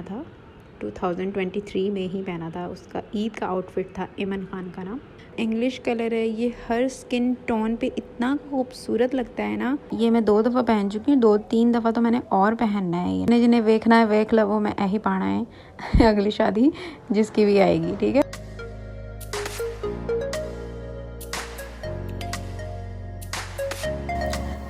था 2023 में ही पहना था। उसका ईद का आउटफिट था, इमन खान का ना। इंग्लिश कलर है ये, हर स्किन टोन पे इतना खूबसूरत लगता है ना। ये मैं 2 दफ़ा पहन चुकी हूँ, 2-3 दफ़ा तो मैंने और पहनना है। ये जिन्हें देखना है देख लो, वो मैं यही पाना है अगली शादी जिसकी भी आएगी, ठीक है।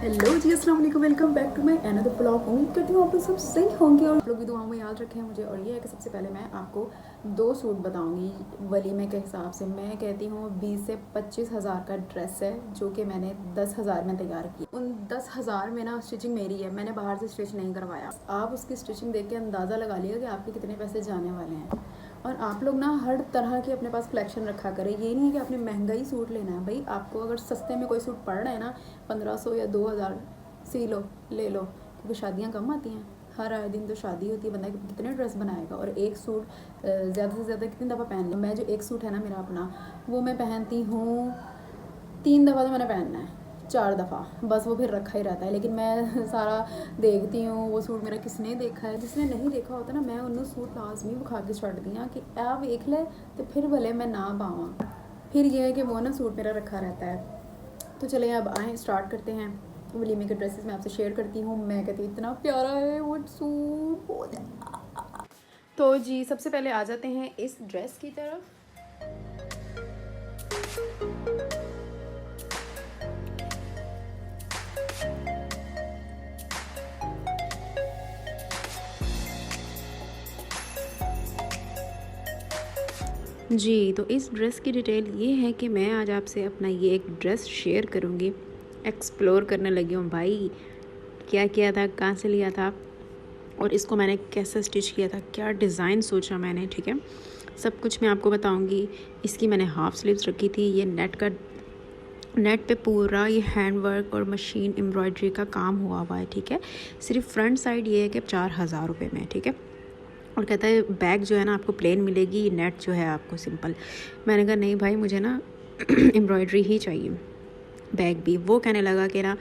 हेलो जी, अस्सलाम वालेकुम, welcome back to my another blog. उम्मीद करती हूँ आप लोग सब सही होंगे और आप लोग भी दुआओं में याद रखें मुझे। और ये है कि सबसे पहले मैं आपको 2 सूट बताऊंगी वलीमे के हिसाब से। मैं कहती हूँ 20 से 25 हज़ार का ड्रेस है जो कि मैंने 10 हज़ार में तैयार की। उन 10 हज़ार में ना स्टिचिंग मेरी है, मैंने बाहर से स्टिच नहीं करवाया। आप उसकी स्टिचिंग देख के अंदाज़ा लगा लिएगा कि आपके कितने पैसे जाने वाले हैं। और आप लोग ना हर तरह की अपने पास कलेक्शन रखा करें। ये नहीं है कि आपने महंगा ही सूट लेना है। भाई आपको अगर सस्ते में कोई सूट पड़ रहा है ना, 1500 या 2000, सी लो, ले लो, क्योंकि शादियाँ कम आती हैं। हर आए दिन तो शादी होती है, बंदा कितने ड्रेस बनाएगा। और एक सूट ज़्यादा से ज़्यादा कितनी दफ़ा पहन लो। मैं जो एक सूट है ना मेरा अपना, वो मैं पहनती हूँ 3 दफ़ा तो मैंने पहनना है, 4 दफ़ा बस, वो फिर रखा ही रहता है। लेकिन मैं सारा देखती हूँ वो सूट मेरा किसने देखा है। जिसने नहीं देखा होता ना, मैं उन्होंने सूट लाजमी विखा के छड़ दिया कि आ वेख ले, तो फिर भले मैं ना पावा। फिर यह है कि वो ना सूट मेरा रखा रहता है। तो चले अब आएँ स्टार्ट करते हैं। वलीमे के ड्रेसेस मैं आपसे शेयर करती हूँ। मैं कहती हूँ इतना प्यारा है वो सूट, बहुत है। तो जी सबसे पहले आ जाते हैं इस ड्रेस की तरफ। जी तो इस ड्रेस की डिटेल ये है कि मैं आज आपसे अपना ये एक ड्रेस शेयर करूँगी। एक्सप्लोर करने लगी हूँ भाई, क्या किया था, कहाँ से लिया था और इसको मैंने कैसे स्टिच किया था, क्या डिज़ाइन सोचा मैंने, ठीक है। सब कुछ मैं आपको बताऊँगी। इसकी मैंने हाफ स्लीव्स रखी थी। ये नेट पे पूरा ये हैंड वर्क और मशीन एम्ब्रॉयडरी का काम हुआ है, ठीक है। सिर्फ फ्रंट साइड ये है कि 4000 रुपये में, ठीक है। और कहता है बैग जो है ना आपको प्लेन मिलेगी, नेट जो है आपको सिंपल। मैंने कहा नहीं भाई, मुझे ना एम्ब्रॉयडरी ही चाहिए, बैग भी। वो कहने लगा कि ना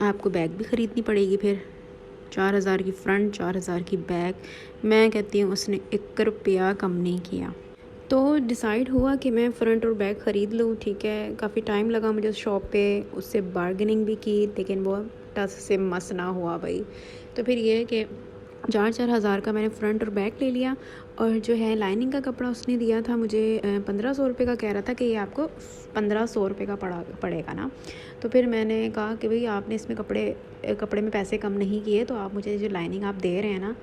आपको बैग भी ख़रीदनी पड़ेगी फिर, 4000 की फ्रंट, 4000 की बैग। मैं कहती हूँ उसने 1 रुपया कम नहीं किया। तो डिसाइड हुआ कि मैं फ़्रंट और बैग ख़रीद लूँ, ठीक है। काफ़ी टाइम लगा मुझे शॉप पे, उससे बार्गेनिंग भी की, लेकिन वो टस से मस ना हुआ भाई। तो फिर ये है कि 4-4 हज़ार का मैंने फ़्रंट और बैक ले लिया। और जो है लाइनिंग का कपड़ा उसने दिया था मुझे 1500 रुपये का, कह रहा था कि ये आपको 1500 रुपये का पड़ेगा ना। तो फिर मैंने कहा कि भाई आपने इसमें कपड़े में पैसे कम नहीं किए, तो आप मुझे जो लाइनिंग आप दे रहे हैं ना,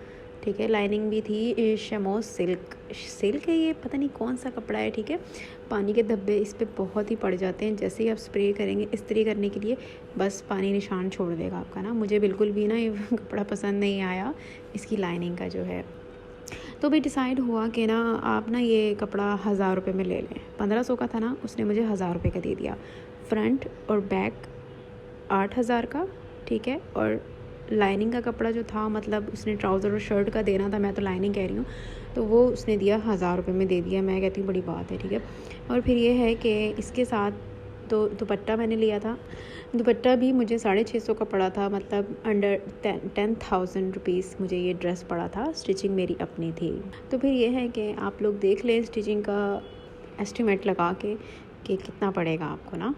ठीक है। लाइनिंग भी थी शमो सिल्क है, ये पता नहीं कौन सा कपड़ा है, ठीक है। पानी के धब्बे इस पर बहुत ही पड़ जाते हैं, जैसे ही आप स्प्रे करेंगे इस्त्री करने के लिए, बस पानी निशान छोड़ देगा आपका ना। मुझे बिल्कुल भी ना ये कपड़ा पसंद नहीं आया इसकी लाइनिंग का जो है। तो भी डिसाइड हुआ कि ना आप ना ये कपड़ा 1000 रुपये में ले लें। 1500 का था ना, उसने मुझे 1000 रुपये का दे दिया। फ्रंट और बैक 8000 का, ठीक है। और लाइनिंग का कपड़ा जो था, मतलब उसने ट्राउज़र और शर्ट का देना था, मैं तो लाइनिंग कह रही हूँ, तो वो उसने दिया 1000 रुपये में दे दिया। मैं कहती हूँ बड़ी बात है, ठीक है। और फिर ये है कि इसके साथ तो दुपट्टा मैंने लिया था। दुपट्टा भी मुझे 650 का पड़ा था, मतलब अंडर 10,000 रुपीज़ मुझे ये ड्रेस पड़ा था। स्टिचिंग मेरी अपनी थी। तो फिर ये है कि आप लोग देख लें स्टिचिंग का एस्टिमेट लगा के कि कितना पड़ेगा आपको ना।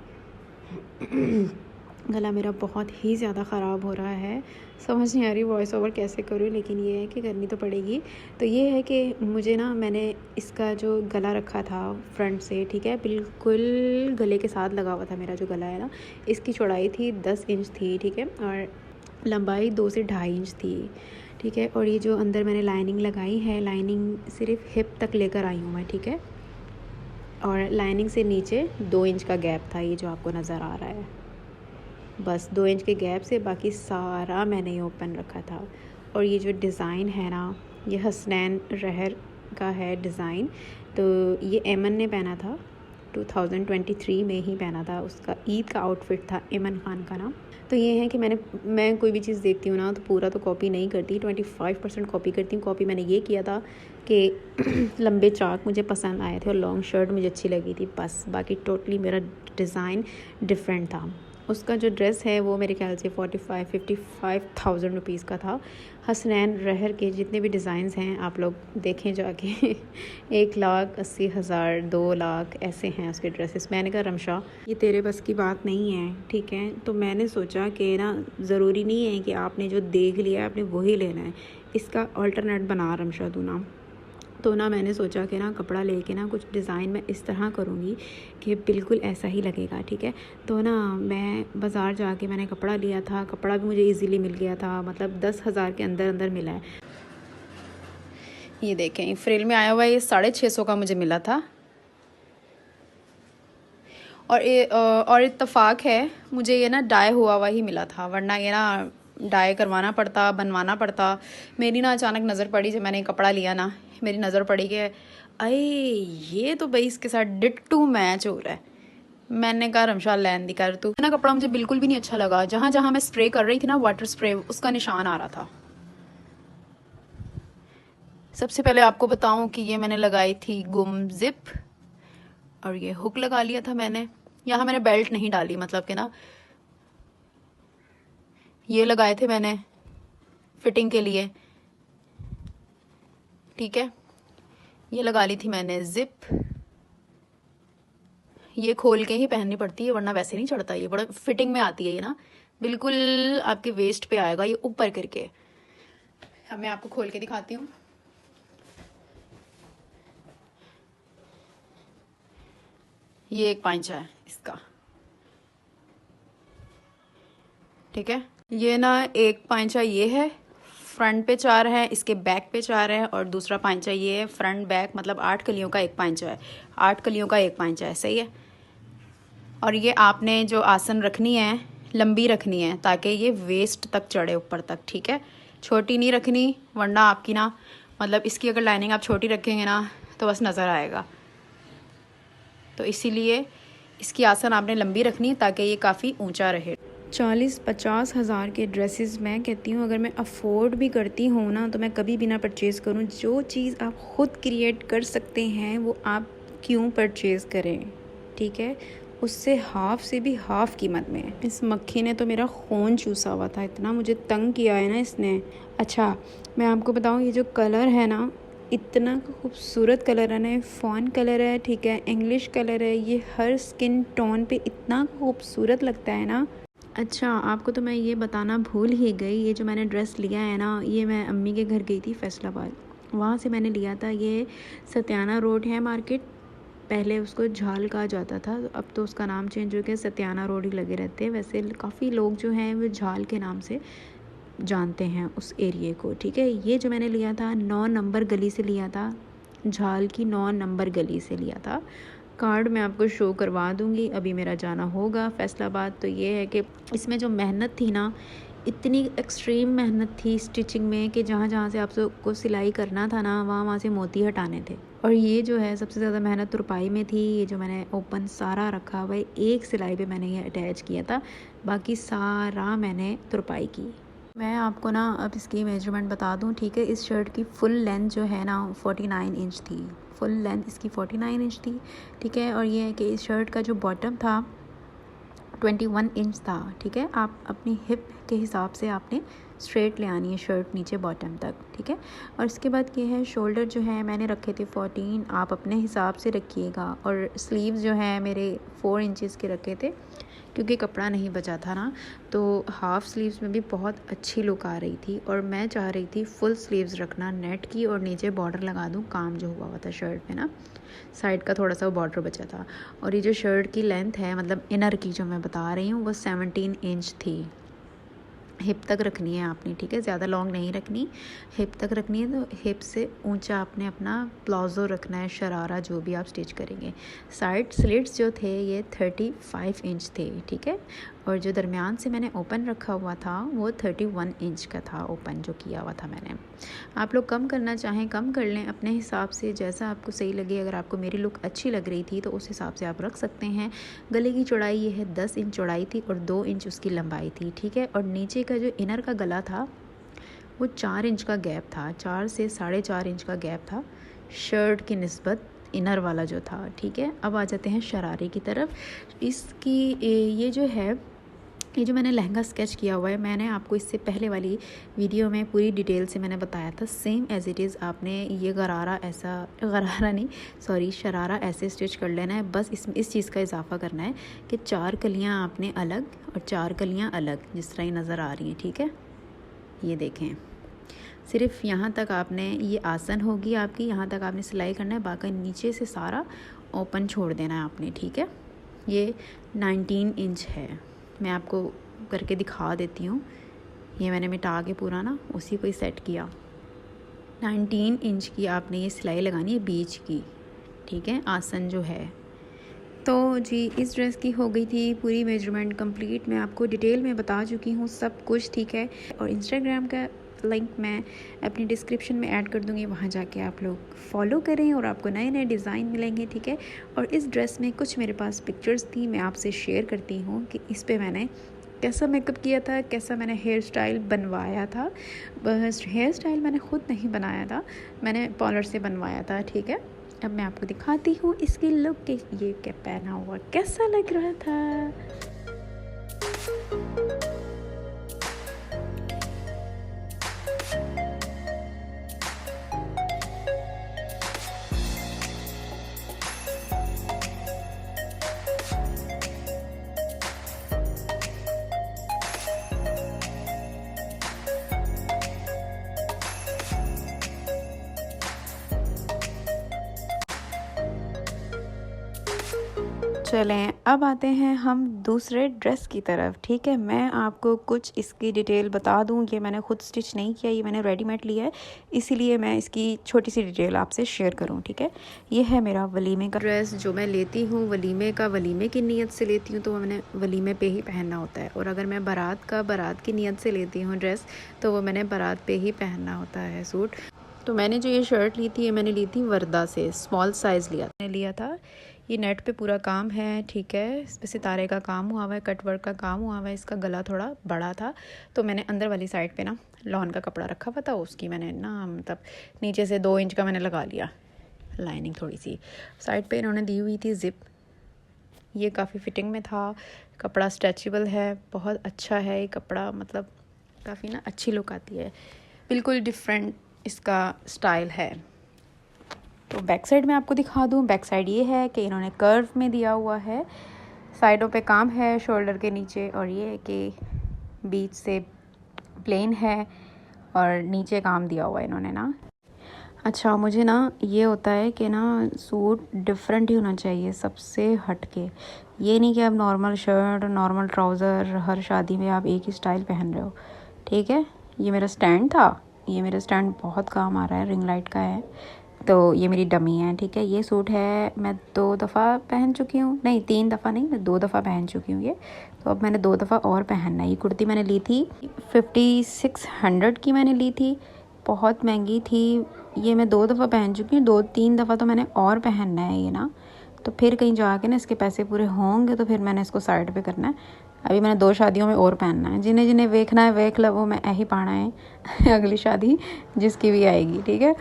गला मेरा बहुत ही ज़्यादा ख़राब हो रहा है, समझ नहीं आ रही वॉइस ओवर कैसे करूँ, लेकिन ये है कि करनी तो पड़ेगी। तो ये है कि मुझे ना, मैंने इसका जो गला रखा था फ्रंट से, ठीक है, बिल्कुल गले के साथ लगा हुआ था मेरा जो गला है ना। इसकी चौड़ाई थी 10 इंच थी, ठीक है, और लंबाई 2 से 2.5 इंच थी, ठीक है। और ये जो अंदर मैंने लाइनिंग लगाई है, लाइनिंग सिर्फ हिप तक लेकर आई हूँ मैं, ठीक है। और लाइनिंग से नीचे 2 इंच का गैप था, ये जो आपको नज़र आ रहा है, बस 2 इंच के गैप से बाकी सारा मैंने ये ओपन रखा था। और ये जो डिज़ाइन है ना, ये हसनैन रहर का है डिज़ाइन। तो ये एमन ने पहना था, 2023 में ही पहना था। उसका ईद का आउटफिट था इमन खान का ना। तो ये है कि मैं कोई भी चीज़ देखती हूँ ना, तो पूरा तो कॉपी नहीं करती, 25% कॉपी करती हूँ। कॉपी मैंने ये किया था कि लंबे चाक मुझे पसंद आए थे और लॉन्ग शर्ट मुझे अच्छी लगी थी, बस। बाकी टोटली मेरा डिज़ाइन डिफरेंट था। उसका जो ड्रेस है वो मेरे ख्याल से 55,000 रुपीज़ का था। हसनैन रहर के जितने भी डिज़ाइंस हैं आप लोग देखें जाके 1,80,000 2 लाख ऐसे हैं उसके ड्रेसेस। मैंने कहा रमशा ये तेरे बस की बात नहीं है, ठीक है। तो मैंने सोचा कि ना ज़रूरी नहीं है कि आपने जो देख लिया आपने वही लेना है, इसका अल्टरनेट बना रमशा तू ना। तो ना मैंने सोचा कि ना कपड़ा लेके ना कुछ डिज़ाइन मैं इस तरह करूँगी कि बिल्कुल ऐसा ही लगेगा, ठीक है। तो ना मैं बाज़ार जाके मैंने कपड़ा लिया था, कपड़ा भी मुझे इजीली मिल गया था, मतलब 10,000 के अंदर अंदर मिला है। ये देखें फ्रिल में आया हुआ है, ये 650 का मुझे मिला था। और इत्तेफाक है मुझे ये ना डाई हुआ हुआ ही मिला था, वरना ये ना डाई करवाना पड़ता, बनवाना पड़ता। मेरी ना अचानक नज़र पड़ी जब मैंने कपड़ा लिया ना, मेरी नज़र पड़ी कि अरे ये तो भाई इसके साथ डिट्टू मैच हो रहा है। मैंने कहा रमशा लैन दी कर तू ना, कपड़ा मुझे बिल्कुल भी नहीं अच्छा लगा। जहाँ जहाँ मैं स्प्रे कर रही थी ना वाटर स्प्रे, उसका निशान आ रहा था। सबसे पहले आपको बताऊं कि ये मैंने लगाई थी गुम जिप, और ये हुक लगा लिया था मैंने। यहाँ मैंने बेल्ट नहीं डाली, मतलब कि ना ये लगाए थे मैंने फिटिंग के लिए, ठीक है। ये लगा ली थी मैंने जिप, ये खोल के ही पहननी पड़ती है वरना वैसे नहीं चढ़ता। ये बड़ा फिटिंग में आती है ये ना, बिल्कुल आपके वेस्ट पे आएगा ये ऊपर करके। अब मैं आपको खोल के दिखाती हूँ। ये एक पांचा है इसका, ठीक है। ये ना एक पांचा ये है, फ्रंट पे 4 है, इसके बैक पे 4 है, और दूसरा पांचा ये है फ्रंट बैक, मतलब 8 कलियों का एक पांचा है, 8 कलियों का एक पांचा है, सही है। और ये आपने जो आसन रखनी है लंबी रखनी है ताकि ये वेस्ट तक चढ़े ऊपर तक, ठीक है। छोटी नहीं रखनी वरना आपकी ना, मतलब इसकी अगर लाइनिंग आप छोटी रखेंगे ना तो बस नज़र आएगा। तो इसीलिए इसकी आसन आपने लंबी रखनी है ताकि ये काफ़ी ऊंचा रहे। 40-50 हज़ार के ड्रेसेस मैं कहती हूँ अगर मैं अफोर्ड भी करती हूँ ना तो मैं कभी भी ना परचेज़ करूँ। जो चीज़ आप ख़ुद क्रिएट कर सकते हैं वो आप क्यों परचेज़ करें, ठीक है। उससे हाफ़ से भी हाफ़ कीमत में। इस मक्खी ने तो मेरा खून चूसा हुआ था, इतना मुझे तंग किया है ना इसने। अच्छा मैं आपको बताऊँ, ये जो कलर है ना इतना खूबसूरत कलर है ना, फॉन कलर है, ठीक है, इंग्लिश कलर है, ये हर स्किन टोन पे इतना खूबसूरत लगता है ना। अच्छा आपको तो मैं ये बताना भूल ही गई, ये जो मैंने ड्रेस लिया है ना ये मैं अम्मी के घर गई थी फैसलाबाद, वहाँ से मैंने लिया था। ये सत्याना रोड है मार्केट, पहले उसको झाल कहा जाता था, अब तो उसका नाम चेंज हो गया, सत्याना रोड ही लगे रहते हैं। वैसे काफ़ी लोग जो हैं वो झाल के नाम से जानते हैं उस एरिए को, ठीक है। ये जो मैंने लिया था 9 नंबर गली से लिया था, झाल की 9 नंबर गली से लिया था। कार्ड मैं आपको शो करवा दूँगी, अभी मेरा जाना होगा फैसलाबाद। तो ये है कि इसमें जो मेहनत थी ना, इतनी एक्सट्रीम मेहनत थी स्टिचिंग में कि जहाँ जहाँ से आपको सिलाई करना था ना वहाँ से मोती हटाने थे। और ये जो है सबसे ज़्यादा मेहनत तुरपाई में थी। ये जो मैंने ओपन सारा रखा हुआ है, एक सिलाई पे मैंने ये अटैच किया था, बाकी सारा मैंने तुरपाई की। मैं आपको ना अब इसकी मेजरमेंट बता दूं, ठीक है। इस शर्ट की फुल लेंथ जो है ना 49 इंच थी, फुल लेंथ इसकी 49 इंच थी, ठीक है। और ये है कि इस शर्ट का जो बॉटम था 21 इंच था, ठीक है। आप अपनी हिप के हिसाब से आपने स्ट्रेट ले आनी है शर्ट नीचे बॉटम तक, ठीक है। और इसके बाद ये है शोल्डर जो है मैंने रखे थे 14, आप अपने हिसाब से रखिएगा। और स्लीव्स जो है मेरे 4 इंचेस के रखे थे क्योंकि कपड़ा नहीं बचा था ना, तो हाफ़ स्लीव्स में भी बहुत अच्छी लुक आ रही थी। और मैं चाह रही थी फुल स्लीव्स रखना नेट की, और नीचे बॉर्डर लगा दूँ, काम जो हुआ था शर्ट पे ना साइड का थोड़ा सा बॉर्डर बचा था। और ये जो शर्ट की लेंथ है, मतलब इनर की जो मैं बता रही हूँ, वो 17 इंच थी। हिप तक रखनी है आपने, ठीक है, ज़्यादा लॉन्ग नहीं रखनी, हिप तक रखनी है। तो हिप से ऊंचा आपने अपना प्लाजो रखना है, शरारा जो भी आप स्टिच करेंगे। साइड स्लिट्स जो थे ये 35 इंच थे, ठीक है। और जो दरमियान से मैंने ओपन रखा हुआ था वो 31 इंच का था, ओपन जो किया हुआ था मैंने। आप लोग कम करना चाहें कम कर लें अपने हिसाब से, जैसा आपको सही लगे। अगर आपको मेरी लुक अच्छी लग रही थी तो उस हिसाब से आप रख सकते हैं। गले की चौड़ाई ये है 10 इंच चौड़ाई थी और 2 इंच उसकी लंबाई थी, ठीक है। और नीचे का जो इनर का गला था वो 4 इंच का गैप था, 4 से 4.5 इंच का गैप था शर्ट की निस्बत इनर वाला जो था, ठीक है। अब आ जाते हैं शरारे की तरफ। इसकी ये जो है ये जो मैंने लहंगा स्केच किया हुआ है, मैंने आपको इससे पहले वाली वीडियो में पूरी डिटेल से मैंने बताया था, सेम एज इट इज़ आपने ये शरारा ऐसे स्टिच कर लेना है। बस इसमें इस चीज़ का इजाफा करना है कि 4 कलियाँ आपने अलग और 4 कलियाँ अलग, जिस तरह ये नज़र आ रही हैं, ठीक है। ये देखें, सिर्फ यहाँ तक आपने, ये आसन होगी आपकी, यहाँ तक आपने सिलाई करना है, बाकी नीचे से सारा ओपन छोड़ देना है आपने, ठीक है। ये 19 इंच है, मैं आपको करके दिखा देती हूँ। ये मैंने मिटा के पूरा ना उसी को ही सेट किया। 19 इंच की आपने ये सिलाई लगानी है बीच की, ठीक है, आसन जो है। तो जी इस ड्रेस की हो गई थी पूरी मेजरमेंट कंप्लीट। मैं आपको डिटेल में बता चुकी हूँ सब कुछ, ठीक है। और इंस्टाग्राम का लिंक मैं अपनी डिस्क्रिप्शन में ऐड कर दूँगी, वहाँ जाके आप लोग फॉलो करें और आपको नए नए डिज़ाइन मिलेंगे, ठीक है। और इस ड्रेस में कुछ मेरे पास पिक्चर्स थी, मैं आपसे शेयर करती हूँ कि इस पे मैंने कैसा मेकअप किया था, कैसा मैंने हेयर स्टाइल बनवाया था। बस हेयर स्टाइल मैंने ख़ुद नहीं बनाया था, मैंने पार्लर से बनवाया था, ठीक है। अब मैं आपको दिखाती हूँ इसकी लुक कि ये क्या पहना हुआ कैसा लग रहा था। चलें अब आते हैं हम दूसरे ड्रेस की तरफ, ठीक है। मैं आपको कुछ इसकी डिटेल बता दूं, ये मैंने खुद स्टिच नहीं किया, ये मैंने रेडीमेड लिया है, इसीलिए मैं इसकी छोटी सी डिटेल आपसे शेयर करूं, ठीक है। ये है मेरा वलीमे का ड्रेस जो मैं लेती हूँ, वलीमे की नीयत से लेती हूँ, तो मैंने वलीमे पे ही पहनना होता है। और अगर मैं बारात की नीयत से लेती हूँ ड्रेस, तो वो मैंने बारात पे ही पहनना होता है सूट। तो मैंने जो ये शर्ट ली थी, ये मैंने ली थी वर्दा से, स्मॉल साइज़ लिया था। ये नेट पे पूरा काम है, ठीक है, इस पर सितारे का काम हुआ हुआ है, कट वर्क का काम हुआ हुआ है। इसका गला थोड़ा बड़ा था, तो मैंने अंदर वाली साइड पे ना लॉन का कपड़ा रखा हुआ था, उसकी मैंने ना मतलब नीचे से 2 इंच का मैंने लगा लिया लाइनिंग थोड़ी सी। साइड पे इन्होंने दी हुई थी ज़िप, ये काफ़ी फिटिंग में था। कपड़ा स्ट्रेचेबल है, बहुत अच्छा है ये कपड़ा, मतलब काफ़ी ना अच्छी लुक आती है, बिल्कुल डिफरेंट इसका स्टाइल है। तो बैक साइड में आपको दिखा दूँ, बैक साइड ये है कि इन्होंने कर्व में दिया हुआ है, साइडों पे काम है शोल्डर के नीचे, और ये है कि बीच से प्लेन है और नीचे काम दिया हुआ है इन्होंने ना। अच्छा, मुझे ना ये होता है कि ना सूट डिफरेंट ही होना चाहिए सबसे हटके, ये नहीं कि आप नॉर्मल शर्ट नॉर्मल ट्राउज़र हर शादी में आप एक ही स्टाइल पहन रहे हो, ठीक है। ये मेरा स्टैंड था, ये मेरा स्टैंड बहुत काम आ रहा है, रिंग लाइट का है। तो ये मेरी डमी है, ठीक है। ये सूट है, मैं 2 दफ़ा पहन चुकी हूँ, नहीं 3 दफ़ा नहीं, मैं 2 दफ़ा पहन चुकी हूँ ये। तो अब मैंने 2 दफ़ा और पहनना है। ये कुर्ती मैंने ली थी 5600 की मैंने ली थी, बहुत महंगी थी। ये मैं 2 दफ़ा पहन चुकी हूँ, 2-3 दफ़ा तो मैंने और पहनना है ये ना, तो फिर कहीं जाके ना इसके पैसे पूरे होंगे तो फिर मैंने इसको साइड पे करना है। अभी मैंने 2 शादियों में और पहनना है, जिन्हें जिन्हें देखना है देख लो, वो मैं यही पाना है अगली शादी जिसकी भी आएगी, ठीक है।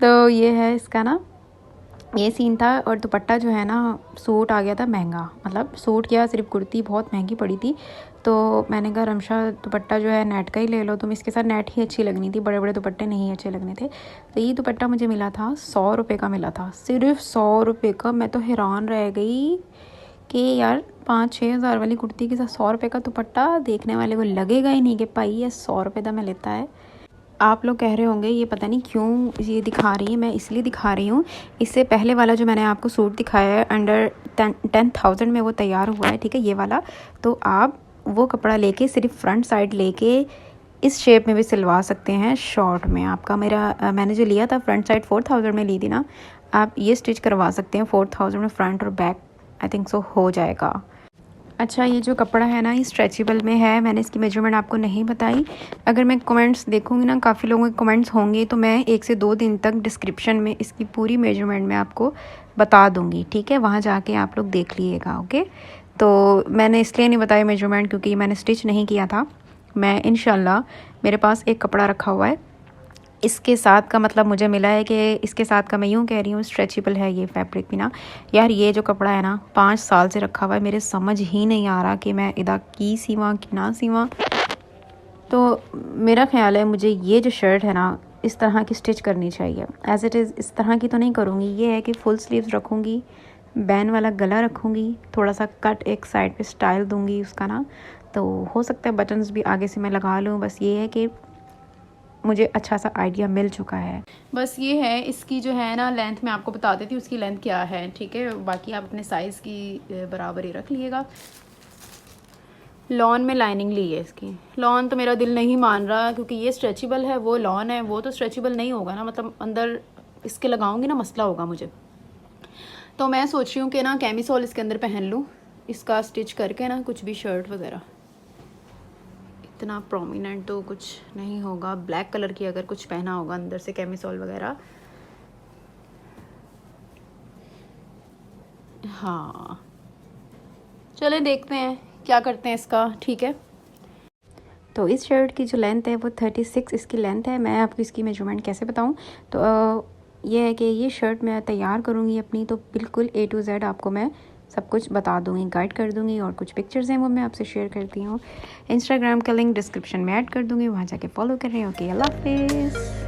तो ये है इसका ना, ये सीन था। और दुपट्टा जो है ना, सूट आ गया था महंगा, मतलब सूट क्या सिर्फ कुर्ती बहुत महंगी पड़ी थी। तो मैंने कहा रमशा दुपट्टा जो है नेट का ही ले लो तुम, इसके साथ नेट ही अच्छी लगनी थी, बड़े बड़े दुपट्टे नहीं अच्छे लगने थे। तो ये दुपट्टा मुझे मिला था 100 रुपये का मिला था, सिर्फ 100 रुपये का। मैं तो हैरान रह गई कि यार 5-6 हज़ार वाली कुर्ती के साथ 100 रुपये का दुपट्टा, देखने वाले को लगेगा ही नहीं कि भाई ये 100 रुपये का मैं लेता है। आप लोग कह रहे होंगे ये पता नहीं क्यों ये दिखा रही है, मैं इसलिए दिखा रही हूँ, इससे पहले वाला जो मैंने आपको सूट दिखाया है अंडर 10,000 में वो तैयार हुआ है, ठीक है, ये वाला। तो आप वो कपड़ा लेके सिर्फ फ्रंट साइड लेके इस शेप में भी सिलवा सकते हैं शॉर्ट में। आपका मैंने जो लिया था फ्रंट साइड 4000 में ली थी ना, आप ये स्टिच करवा सकते हैं 4000 में, फ्रंट और बैक आई थिंक सो हो जाएगा। अच्छा, ये जो कपड़ा है ना ये स्ट्रेचेबल में है, मैंने इसकी मेजरमेंट आपको नहीं बताई। अगर मैं कमेंट्स देखूंगी ना, काफ़ी लोगों के कमेंट्स होंगे, तो मैं 1 से 2 दिन तक डिस्क्रिप्शन में इसकी पूरी मेजरमेंट में आपको बता दूंगी, ठीक है, वहाँ जाके आप लोग देख लीजिएगा, ओके। तो मैंने इसलिए नहीं बताया मेजरमेंट क्योंकि मैंने स्टिच नहीं किया था। मैं इंशाल्लाह, मेरे पास एक कपड़ा रखा हुआ है, इसके साथ का मतलब मुझे मिला है कि इसके साथ का मैं यूँ कह रही हूँ स्ट्रेचेबल है ये फैब्रिक भी ना। यार ये जो कपड़ा है ना 5 साल से रखा हुआ है, मेरे समझ ही नहीं आ रहा कि मैं इदा की सीवा कि ना सीवा। तो मेरा ख्याल है मुझे ये जो शर्ट है ना इस तरह की स्टिच करनी चाहिए। एज़ इट इज़ इस तरह की तो नहीं करूँगी, ये है कि फुल स्लीव्स रखूँगी, बैन वाला गला रखूँगी, थोड़ा सा कट एक साइड पे स्टाइल दूँगी उसका ना, तो हो सकता है बटन्स भी आगे से मैं लगा लूँ। बस ये है कि मुझे अच्छा सा आइडिया मिल चुका है। बस ये है इसकी जो है ना लेंथ मैं आपको बता देती हूँ उसकी लेंथ क्या है, ठीक है। बाकी आप अपने साइज़ की बराबर ही रख लीजिएगा। लॉन में लाइनिंग ली है इसकी। लॉन तो मेरा दिल नहीं मान रहा क्योंकि ये स्ट्रेचेबल है, वो लॉन है, वो तो स्ट्रेचेबल नहीं होगा ना, मतलब अंदर इसके लगाऊंगी ना मसला होगा मुझे। तो मैं सोच रही हूँ कि ना कैमिसोल इसके अंदर पहन लूँ, इसका स्टिच करके ना कुछ भी शर्ट वगैरह। इतना प्रोमिनेंट तो कुछ नहीं होगा, ब्लैक कलर की अगर कुछ पहना होगा अंदर से कैमिसोल वगैरह। हाँ चले देखते हैं क्या करते हैं इसका, ठीक है। तो इस शर्ट की जो लेंथ है वो 36 इसकी लेंथ है। मैं आपको इसकी मेजरमेंट कैसे बताऊँ, तो ये है कि ये शर्ट मैं तैयार करूँगी अपनी, तो बिल्कुल A to Z आपको मैं सब कुछ बता दूँगी, गाइड कर दूँगी, और कुछ पिक्चर्स हैं वो मैं आपसे शेयर करती हूँ। इंस्टाग्राम का लिंक डिस्क्रिप्शन में ऐड कर दूँगी, वहाँ जाके फॉलो कर रहे हैं। ओके, अल्लाह हाफिज़।